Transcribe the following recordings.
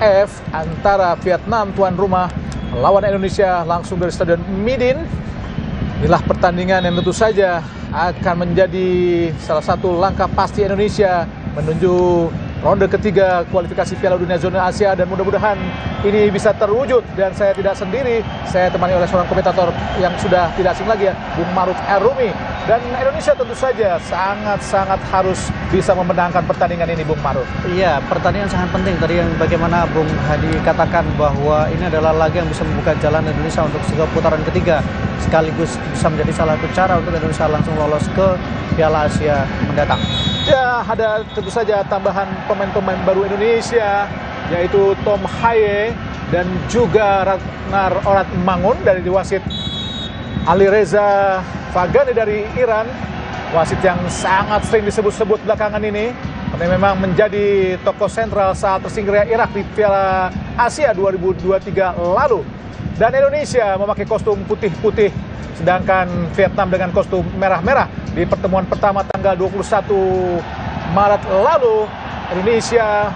F antara Vietnam tuan rumah melawan Indonesia langsung dari Stadion Midin. Inilah pertandingan yang tentu saja akan menjadi salah satu langkah pasti Indonesia menuju ronde ketiga kualifikasi Piala Dunia Zona Asia, dan mudah-mudahan ini bisa terwujud. Dan saya tidak sendiri, saya temani oleh seorang komentator yang sudah tidak asing lagi ya, Bung Maruf Erumi. Dan Indonesia tentu saja sangat-sangat harus bisa memenangkan pertandingan ini, Bung Maruf. Iya, pertandingan sangat penting. Tadi yang bagaimana Bung Hadi katakan bahwa ini adalah laga yang bisa membuka jalan Indonesia untuk ke putaran ketiga, sekaligus bisa menjadi salah satu cara untuk Indonesia langsung lolos ke Piala Asia mendatang. Ya, ada tentu saja tambahan pemain-pemain baru Indonesia, yaitu Tom Haye dan juga Ragnar Orat Mangun dari wasit Ali Reza Fagani dari Iran, wasit yang sangat sering disebut-sebut belakangan ini karena memang menjadi tokoh sentral saat tersingkirnya Irak di Piala Asia 2023 lalu. Dan Indonesia memakai kostum putih-putih, sedangkan Vietnam dengan kostum merah-merah. Di pertemuan pertama tanggal 21 Maret lalu, Indonesia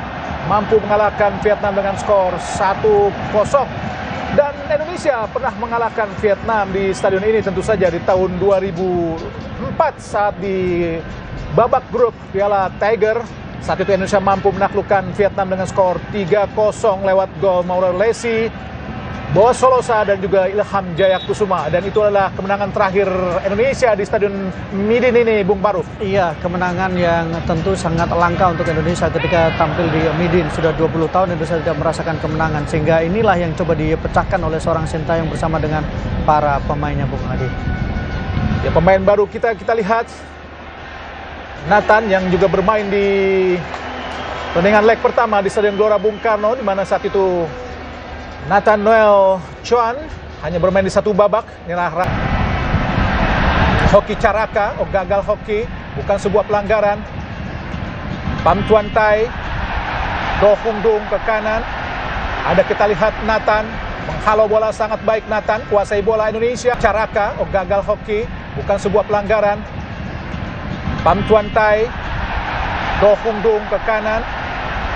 mampu mengalahkan Vietnam dengan skor 1-0. Dan Indonesia pernah mengalahkan Vietnam di stadion ini tentu saja di tahun 2004 saat di babak grup Piala Tiger. Saat itu Indonesia mampu menaklukkan Vietnam dengan skor 3-0 lewat gol Mauro Lesi, Boas Solosa dan juga Ilham Jayakusuma. Dan itu adalah kemenangan terakhir Indonesia di Stadion Midin ini, Bung Maruf. Iya, kemenangan yang tentu sangat langka untuk Indonesia ketika tampil di Midin. Sudah 20 tahun Indonesia tidak merasakan kemenangan, sehingga inilah yang coba dipecahkan oleh seorang Sintayong bersama dengan para pemainnya, Bung Hadi. Ya, pemain baru kita lihat Nathan yang juga bermain di pertandingan leg pertama di Stadion Gelora Bung Karno, di mana saat itu Nathan Noel Chuan hanya bermain di satu babak. Inilah hoki Caraka, gagal hoki, bukan sebuah pelanggaran. Pham Tuan Tai, Do Hung Dung ke kanan. Ada kita lihat Nathan menghalau bola sangat baik. Nathan kuasai bola Indonesia. Caraka, gagal hoki, bukan sebuah pelanggaran. Pham Tuan Tai, Do Hung Dung ke kanan.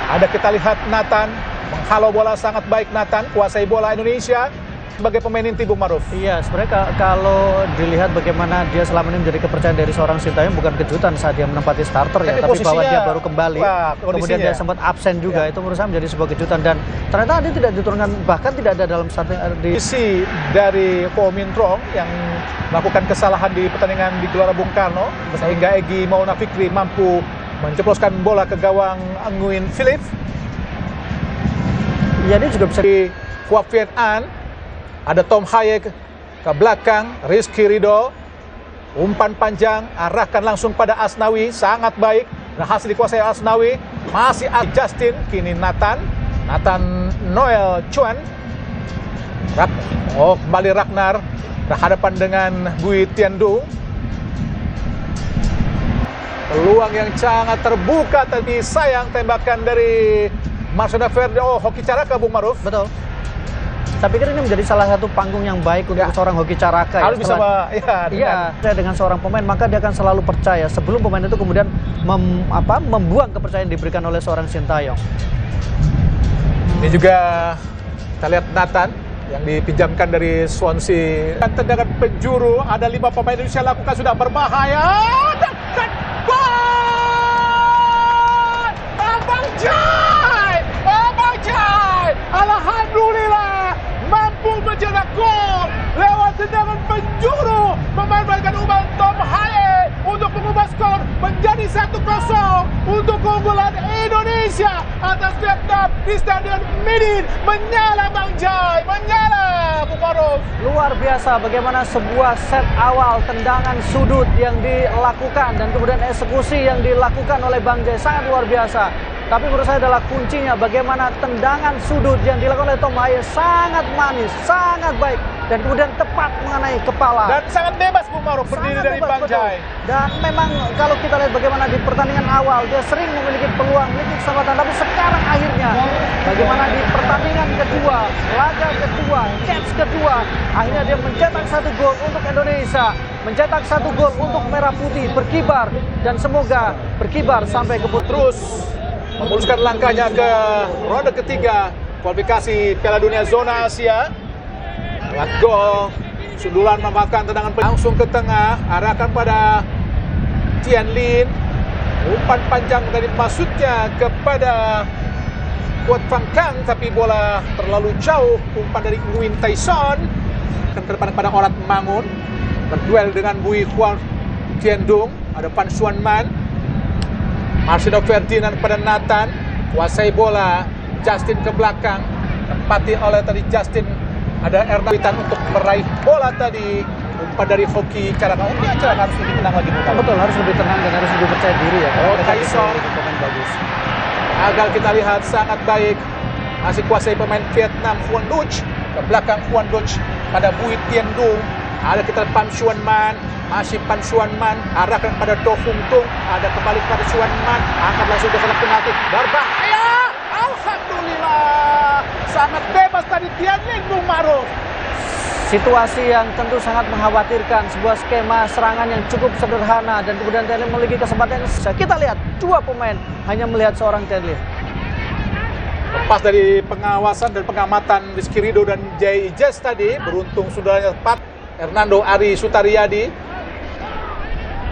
Ada kita lihat Nathan menghalau bola sangat baik. Nathan kuasai bola Indonesia sebagai pemain inti, Bung Maruf. Iya, sebenarnya kalau dilihat bagaimana dia selama ini menjadi kepercayaan dari seorang Sintayong, bukan kejutan saat dia menempati starter ya, tapi bahwa dia baru kembali, kemudian dia sempat absen juga, itu menurut saya menjadi sebuah kejutan. Dan ternyata dia tidak diturunkan, bahkan tidak ada dalam starting di sisi dari Ko Min Trong yang melakukan kesalahan di pertandingan di Gelora Bung Karno, sehingga Egy Maulana Fikri mampu menceploskan bola ke gawang Nguyen Philip. Ya, dia juga bisa di Quoc Viet An. Ada Tom Haye ke belakang, Rizky Ridho, umpan panjang, arahkan langsung pada Asnawi, sangat baik, berhasil dikuasai Asnawi. Masih Justin, kini Nathan Noel Chuan. Kembali Ragnar berhadapan dengan Bui Tiandu. Peluang yang sangat terbuka, tapi sayang tembakan dari Marcelo Verde. Hoki Caraka, Bung Maruf. Betul. Saya pikir ini menjadi salah satu panggung yang baik untuk seorang Hoki Caraka. Harus bisa dengan seorang pemain, maka dia akan selalu percaya sebelum pemain itu kemudian membuang kepercayaan yang diberikan oleh seorang Sintayong. Ini juga kita lihat Nathan yang dipinjamkan dari Swansea. Tendangan penjuru, ada 5 pemain Indonesia lakukan, sudah berbahaya. Dan gol! Abang Jai! Alhamdulillah mampu mencetak gol lewat tendangan penjuru. Memanfaatkan umpan Tom Haye untuk mengubah skor menjadi 1-0 untuk keunggulan Indonesia atas Vietnam di Stadion Midin. Menyala Bang Jai, menyala Bung Maruf. Luar biasa bagaimana sebuah set awal, tendangan sudut yang dilakukan dan kemudian eksekusi yang dilakukan oleh Bang Jai sangat luar biasa. Tapi menurut saya adalah kuncinya bagaimana tendangan sudut yang dilakukan oleh Tom Haye sangat manis, sangat baik, dan kemudian tepat mengenai kepala. Dan sangat bebas Bung Maruf berdiri dari Bang Jai. Dan memang kalau kita lihat bagaimana di pertandingan awal dia sering memiliki peluang, memiliki kesempatan, tapi sekarang akhirnya bagaimana di pertandingan kedua, laga kedua, catch kedua, akhirnya dia mencetak 1 gol untuk Indonesia, mencetak 1 gol untuk Merah Putih, berkibar dan semoga berkibar sampai ke terus memuluskan langkahnya ke ronde ketiga kualifikasi Piala Dunia Zona Asia. Lewat gol, sundulan memakan tendangan langsung ke tengah, arahkan pada Tian Lin. Umpan panjang dari maksudnya kepada Kuat Fang Kang, tapi bola terlalu jauh. Umpan dari Nguyen Tai Son ke depan kepada Orat Mangun, berduel dengan Bui Huang Tiendung. Ada Pan Xuan Man, Marcelo Ferdinand pada Nathan, kuasai bola. Justin ke belakang, tempati oleh tadi Justin. Ada Ernawitan untuk meraih bola tadi. Umpan dari Hoki Carakan. Harus lebih tenang lagi, bukan? Betul, harus lebih tenang dan harus lebih percaya diri ya. Oh, Tai Son pemain bagus. Agar kita lihat sangat baik. Masih kuasai pemain Vietnam Huan Duch. Ke belakang Huan Duch pada Bui Tiendung. Ada kita Pan Xuan Man. Masih Pan Xuan Man. Arahkan pada Do Hung Tung. Ada kembali pada Xuan Man. Angkat langsung ke kotak penalti. Berbahaya. Alhamdulillah. Sangat bebas tadi Tian Lin, Bung Maruf. Situasi yang tentu sangat mengkhawatirkan, sebuah skema serangan yang cukup sederhana dan kemudian Tian Lin memiliki kesempatan yang susah. Kita lihat dua pemain hanya melihat seorang Tian Lin. Lepas dari pengawasan dan pengamatan Rizky Ridho dan Jay Ijes tadi, beruntung sudahnya tepat Hernando Ari Sutariyadi.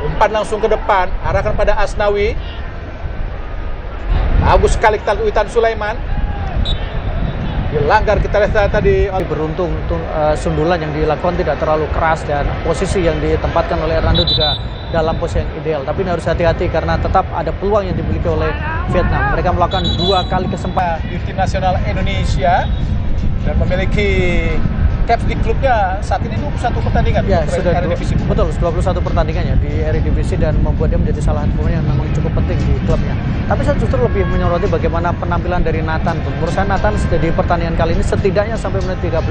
Umpan langsung ke depan, arahkan pada Asnawi. Bagus sekali kita Witan Sulaiman. Dilanggar kita lihat tadi. Beruntung sundulan yang dilakukan tidak terlalu keras dan posisi yang ditempatkan oleh Hernando juga dalam posisi yang ideal. Tapi ini harus hati-hati karena tetap ada peluang yang dimiliki oleh Vietnam. Mereka melakukan 2 kali kesempatan di tim nasional Indonesia dan memiliki caps di klubnya saat ini 21 pertandingan. Ya, sudah Eredivisie. Betul, 21 pertandingan ya di Eredivisie dan membuat dia menjadi salah satu pemain yang memang cukup penting di klubnya. Tapi saya justru lebih menyoroti bagaimana penampilan dari Nathan. Menurut saya Nathan di pertandingan kali ini setidaknya sampai menit 13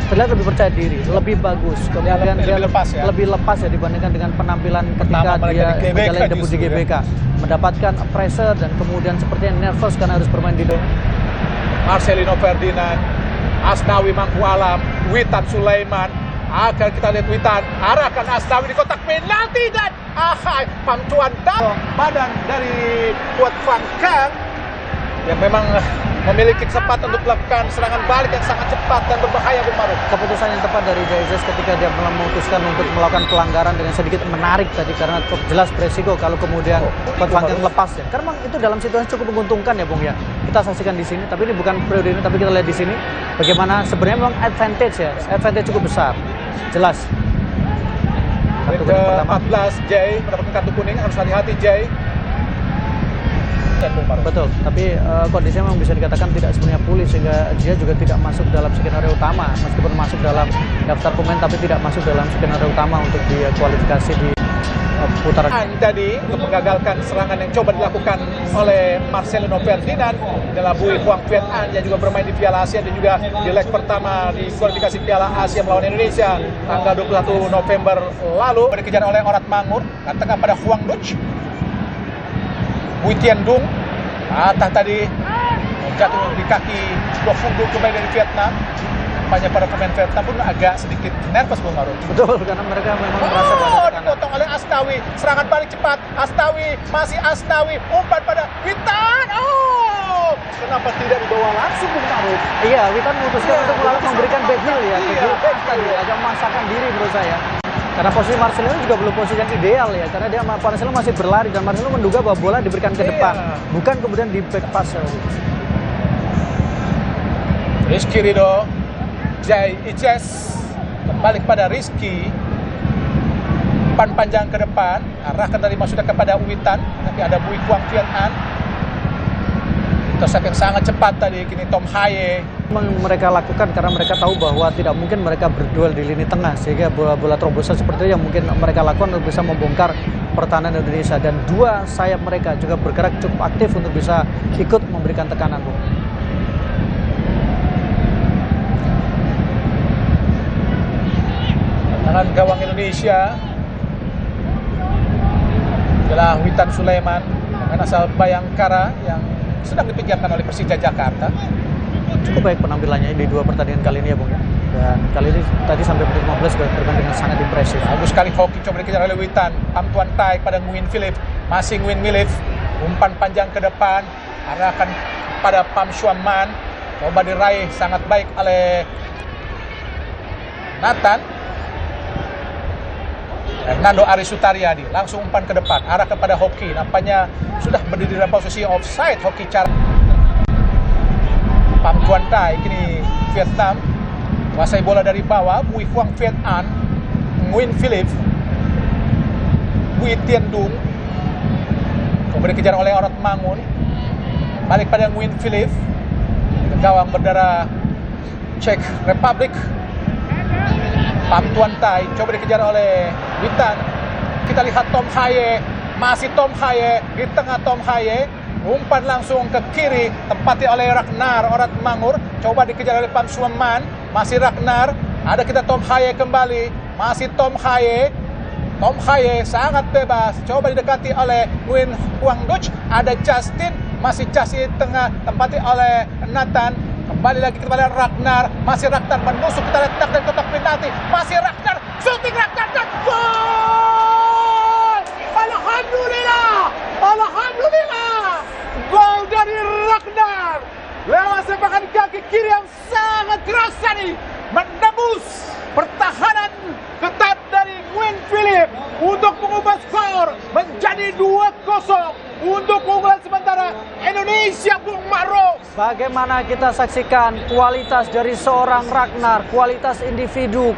terlihat lebih percaya diri, lebih bagus. Kemudian dia lebih lepas ya dibandingkan dengan penampilan ketika dia menjalani debut di GBK. Mendapatkan pressure dan kemudian sepertinya nervous karena harus bermain di Marcelino Ferdinand, Asnawi Mangku Alam, Witan Sulaiman. Akan kita lihat Witan arahkan Asnawi di kotak penalti dan Pamtuan badan dari Kuat Fang Kang yang memang memiliki kesempatan untuk melakukan serangan balik yang sangat cepat dan berbahaya, Bung Maruf. Keputusan yang tepat dari Jay Ijes ketika dia memutuskan untuk melakukan pelanggaran dengan sedikit menarik tadi karena jelas beresiko kalau kemudian Kuat Fang Kang lepas ya. Karena memang itu dalam situasi cukup menguntungkan ya, Bung ya. Kita saksikan di sini, tapi ini bukan periode ini, tapi kita lihat di sini bagaimana sebenarnya memang advantage cukup besar. Jelas. Kartu ke-14 Jay mendapatkan kartu kuning, harus hati-hati Jay. Betul, tapi kondisinya memang bisa dikatakan tidak sepenuhnya pulih sehingga dia juga tidak masuk dalam skenario utama, meskipun masuk dalam daftar pemain tapi tidak masuk dalam skenario utama untuk di kualifikasi di putaran tadi untuk menggagalkan serangan yang coba dilakukan oleh Marcelino Ferdinand dalam Bui Huang Viet An yang juga bermain di Piala Asia dan juga di leg pertama di kualifikasi Piala Asia melawan Indonesia tanggal 21 November lalu. Dikejar oleh Orat Mangun, tengah pada Huang Duch. Bui Tiendung atas tadi jatuh di kaki Do Hung Tung kembali dari Vietnam. Nampaknya para pemain Vietnam pun agak sedikit nervous, Bung Maruf. Betul, karena mereka memang merasa dipotong oleh Asnawi. Serangan balik cepat. Asnawi, masih Asnawi. Umpan pada Witan. Kenapa tidak dibawa langsung, Bung Maruf? Iya, Witan memutuskan untuk memberikan back heel ya. Agak memaksakan diri menurut saya. Karena posisi Marcelino juga belum posisi yang ideal ya, karena dia Marcelino masih berlari dan Marcelino menduga bahwa bola diberikan ke depan, bukan kemudian di back pass. Rizky Ridho, Jay Ijes kembali kepada Rizky. Umpan panjang ke depan, arahkan dari maksudnya kepada Witan, tapi ada Bui Huang Viet An. Intercept yang sangat cepat tadi, kini Tom Haye. Mereka lakukan karena mereka tahu bahwa tidak mungkin mereka berduel di lini tengah, sehingga bola-bola terobosan seperti itu yang mungkin mereka lakukan untuk bisa membongkar pertahanan Indonesia, dan 2 sayap mereka juga bergerak cukup aktif untuk bisa ikut memberikan tekanan, Bung. Tangan gawang Indonesia adalah Witan Sulaiman dengan asal Bayangkara yang sedang dipikirkan oleh Persija Jakarta. Cukup baik penampilannya di 2 pertandingan kali ini ya, Bung ya. Dan kali ini tadi sampai menit 15 bermain dengan sangat impresif. Bagus sekali hoki coba dikejar oleh Witan. Pam Tuan Tai pada Nguyen Philip. Masih Nguyen Philip. Umpan panjang ke depan. arahkan pada Pham Xuan Man, coba diraih sangat baik oleh Nathan. Hernando Arisutariadi langsung umpan ke depan, arah kepada Hoki, nampaknya sudah berdiri dalam posisi offside Hoki cara. Pham Tuan Tai kini Vietnam kuasai bola dari bawah. Bui Huang Viet An, Nguyen Philip, Bui Tien Dung, kemudian dikejar oleh Orat Mangun, balik pada Nguyen Philip, gawang berdarah Czech Republic. Pham Tuan Tai coba dikejar oleh Witan. Kita lihat Tom Haye, masih Tom Haye di tengah. Tom Haye umpan langsung ke kiri, tempati oleh Ragnar Orat Mangur, coba dikejar oleh Pham Xuan Man, masih Ragnar. Ada kita Tom Haye kembali, masih Tom Haye. Tom Haye sangat bebas, coba didekati oleh Nguyen Huang Duch. Ada Justin, masih Justin tengah, tempati oleh Nathan. Kembali lagi kepada Ragnar, masih Ragnar menusuk, kita lihat dari kotak penalti, masih Ragnar, shooting Ragnar dan gol! Alhamdulillah, alhamdulillah, gol dari Ragnar lewat sepakan kaki kiri yang sangat keras tadi, menembus pertahanan ketat dari Nguyen Philip untuk mengubah skor menjadi 2-0 untuk keunggulan sementara Indonesia, Bung Ma'ruf. Bagaimana kita saksikan kualitas dari seorang Ragnar, kualitas individu,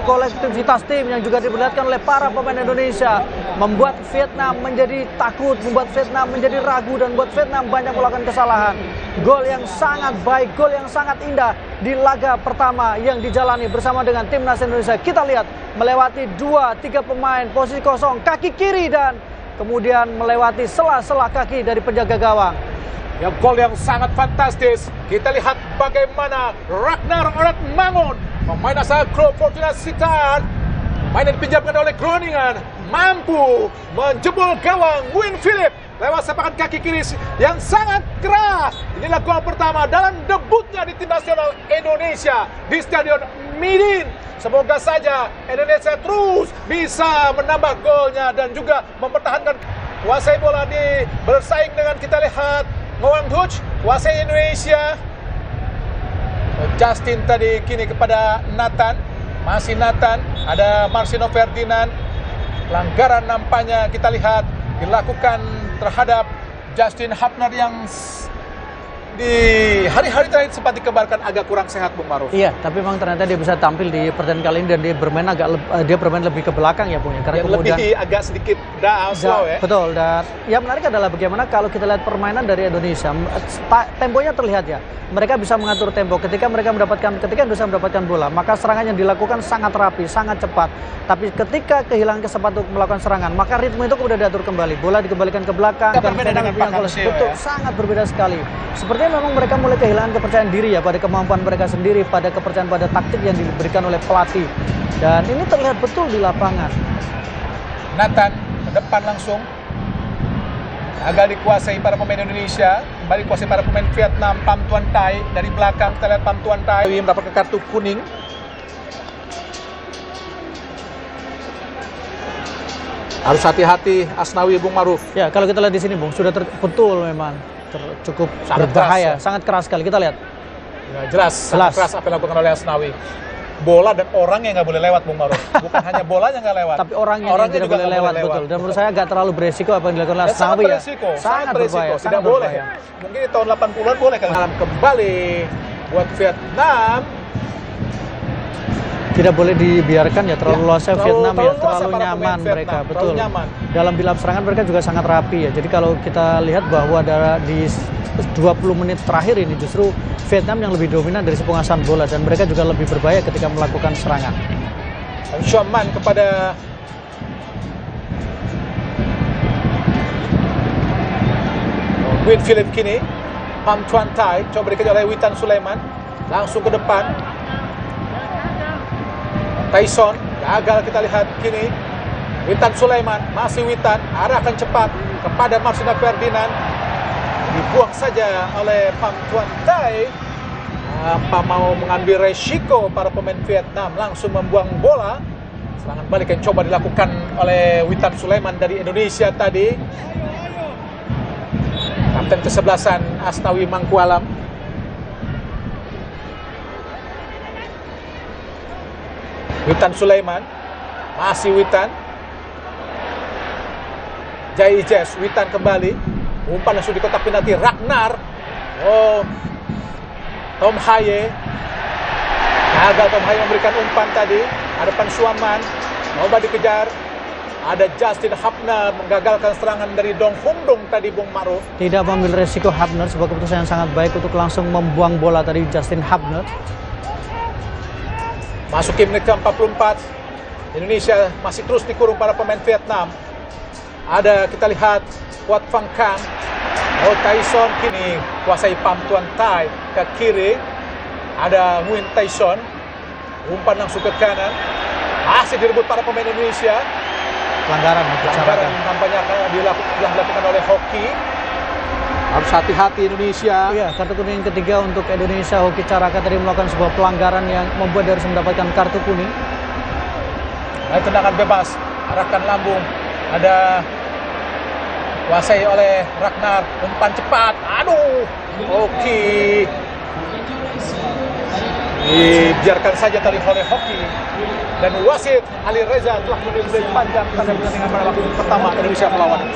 kolektivitas tim yang juga diperlihatkan oleh para pemain Indonesia, membuat Vietnam menjadi takut, membuat Vietnam menjadi ragu, dan membuat Vietnam banyak melakukan kesalahan. Gol yang sangat baik, gol yang sangat indah di laga pertama yang dijalani bersama dengan timnas Indonesia. Kita lihat melewati 2-3 pemain, posisi kosong, kaki kiri, dan kemudian melewati sela-sela kaki dari penjaga gawang. Ya, gol yang sangat fantastis. Kita lihat bagaimana Ragnar Orat Mangun, pemain asal klub Fortuna Sittard, main yang dipinjamkan oleh Groningen, mampu menjebol gawang Nguyen Philip lewat sepakan kaki kiri yang sangat keras. Inilah gol pertama dalam debutnya di tim nasional Indonesia di Stadion Midin. Semoga saja Indonesia terus bisa menambah golnya dan juga mempertahankan kuasai bola di bersaing dengan, kita lihat, Nguyen Duch, kuasai Indonesia. Justin tadi kini kepada Nathan, masih Nathan, ada Marcino Ferdinand. Pelanggaran nampaknya kita lihat dilakukan terhadap Justin Hapner yang di hari-hari terakhir sempat dikabarkan agak kurang sehat, Bung Ma'ruf. Iya, tapi memang ternyata dia bisa tampil di pertandingan kali ini dan dia bermain lebih ke belakang ya, Bung, ya. Karena kemudian lebih agak sedikit slow ya. Betul, dan yang menarik adalah bagaimana kalau kita lihat permainan dari Indonesia, temponya terlihat ya. Mereka bisa mengatur tempo ketika Indonesia mendapatkan bola, maka serangan yang dilakukan sangat rapi, sangat cepat. Tapi ketika kehilangan kesempatan untuk melakukan serangan, maka ritme itu kemudian diatur kembali. Bola dikembalikan ke belakang, dan betul, sangat berbeda sekali. Sepertinya memang mereka mulai kehilangan kepercayaan diri ya pada kemampuan mereka sendiri, pada kepercayaan pada taktik yang diberikan oleh pelatih. Dan ini terlihat betul di lapangan. Nathan ke depan langsung, agak dikuasai para pemain Indonesia, kembali dikuasai para pemain Vietnam. Pham Tuan Tai dari belakang, kita lihat Pham Tuan Tai mendapatkan kartu kuning. Harus hati-hati Asnawi, Bung Ma'ruf. Ya, kalau kita lihat di sini, Bung, sudah betul memang cukup sangat berbahaya, sangat keras sekali. Kita lihat. Ya, jelas. Keras apa yang dilakukan oleh Asnawi. Bola dan orang yang nggak boleh lewat, Bung Ma'ruf. Bukan hanya bolanya nggak lewat, tapi orangnya tidak boleh lewat, betul. Dan menurut saya agak terlalu beresiko apa yang dilakukan oleh Asnawi ya. Sangat beresiko, tidak boleh. Mungkin di tahun 80-an boleh kalau kembali buat Vietnam. Tidak boleh dibiarkan ya, terlalu luasnya Vietnam ya, terlalu nyaman mereka, betul. Dalam bilap serangan mereka juga sangat rapi ya. Jadi kalau kita lihat bahwa di 20 menit terakhir ini justru Vietnam yang lebih dominan dari penguasaan bola, dan mereka juga lebih berbahaya ketika melakukan serangan. Xuan Man kepada Nguyen Philip kini. Pham Tuan Tai coba dikejar oleh Witan Sulaiman, langsung ke depan. Tyson gagal, kita lihat kini Witan Sulaiman, masih Witan, arahkan cepat kepada Marcino Ferdinand, dibuang saja oleh Pham Tuan Tai. Apa mau mengambil resiko para pemain Vietnam, langsung membuang bola. Serangan balik yang coba dilakukan oleh Witan Sulaiman dari Indonesia tadi. Kapten kesebelasan Asnawi Mangkualam. Witan Sulaiman, masih Witan. Jai Ijes, Witan kembali. Umpan langsung di kotak penalti. Ragnar. Oh, Tom Haye. Gagal Tom Haye memberikan umpan tadi. Ada Pansuaman. Coba dikejar. Ada Justin Hapner menggagalkan serangan dari Dong Humdong tadi, Bung Ma'ruf. Tidak mengambil resiko Hapner, sebuah keputusan yang sangat baik untuk langsung membuang bola tadi Justin Hapner. Masuki menit ke-44. Indonesia masih terus dikurung para pemain Vietnam. Ada kita lihat Wat Phang Khang. Oh, Tyson kini kuasai Pham Tuan Thai ke kiri. Ada Nguyen Tyson. Umpan langsung ke kanan. Masih direbut para pemain Indonesia. Pelanggaran Nampaknya akan dilakukan oleh Hoki. Harus hati-hati Indonesia. Iya, kartu kuning ketiga untuk Indonesia. Hoki Caraka tadi melakukan sebuah pelanggaran yang membuat dia harus mendapatkan kartu kuning. Ada tendangan bebas, arahkan lambung. Ada kuasai oleh Ragnar, umpan cepat. Aduh, Hoki. Dibiarkan saja tadi oleh Hoki. Dan wasit Ali Reza telah menilai panjang pada pertandingan pada waktu pertama Indonesia melawan